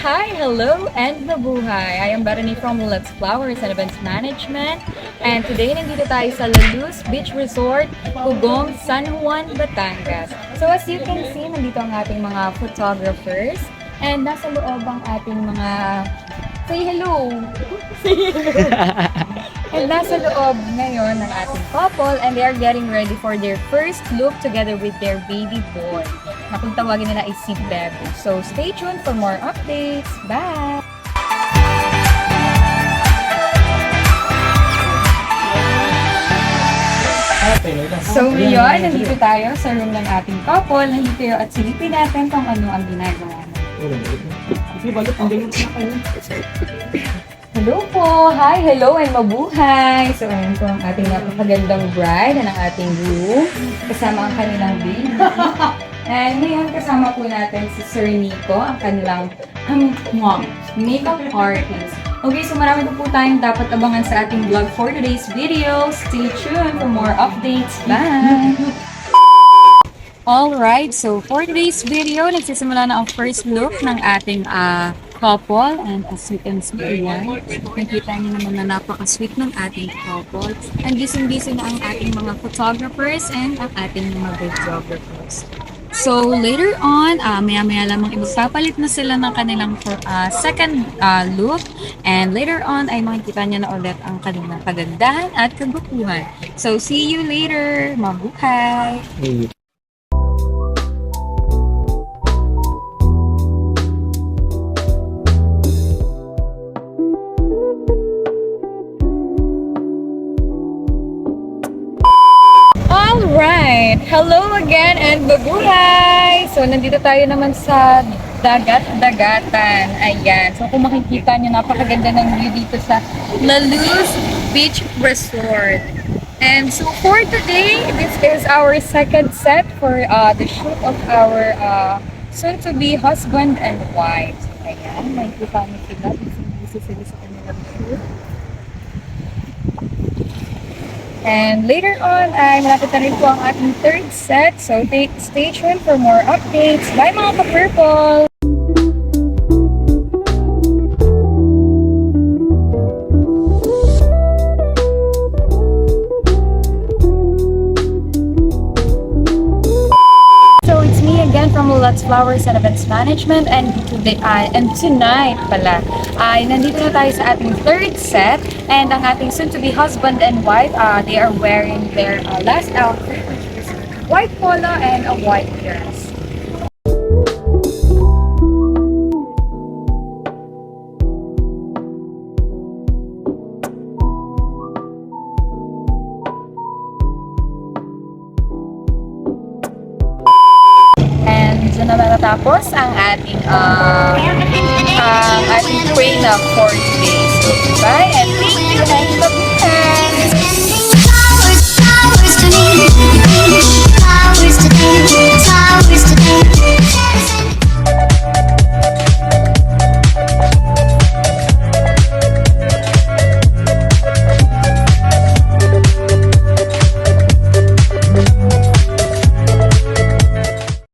Hi, hello, and mabuhay! I am Bethany from Let's Flowers and Events Management. And today, nandito tayo sa La Luz Beach Resort, Ugong, San Juan, Batangas. So as you can see, nandito ang ating mga photographers. And nasa loob ang ating mga... Say hello! Say hello! And nasa loob ngayon ng ating couple and they are getting ready for their first look together with their baby boy na kung tawagin nila ay si Bebe. So stay tuned for more updates. Bye! So ngayon, nandito tayo sa room ng ating couple. Nandito at silipin natin kung ano ang ginagawa natin. Hello po! Hi! Hello and mabuhay! So, ayan po ang ating napakagandang bride and ang ating groom. Kasama ang kanilang baby. And ngayon, kasama po natin si Sir Nico, ang kanilang makeup artist. Okay, so marami po tayong dapat abangan sa ating vlog for today's video. Stay tuned for more updates. Bye! Alright, so for today's video, nagsisimula na ang first look ng ating couple. And as you can see, ayan, nakita niyo naman na napaka-sweet ng ating couple. And gising-gising na ang ating mga photographers and ang ating mga videographers. So later on, maya-maya lamang ipapalit na sila ng kanilang second look. And later on, ay makikita niyo na ulit ang kanilang kagandahan at kagustuhan. So see you later! Mabuhay! Alright! Hello again and mabuhay! So, nandito tayo naman sa dagat-dagatan. Ayan. So, kung makikita nyo, napakaganda ng view dito sa La Luz Beach Resort. And so, for today, this is our second set for the shoot of our soon-to-be husband and wife. Ayan. Makikita nyo sila. Busy sila sa kanilang shoot. And later on, ay malapit na rin po ang ating third set. So, stay tuned for more updates. Bye mga ka-purple! So, it's me again from Let's Flowers and Events Management. And today, and tonight pala, ay nandito na tayo sa ating third set. And ang ating soon-to-be husband and wife, they are wearing their last outfit, which is white polo and a white dress. And dyan na matatapos ang ating prenup for today. So, bye and thank you and love you.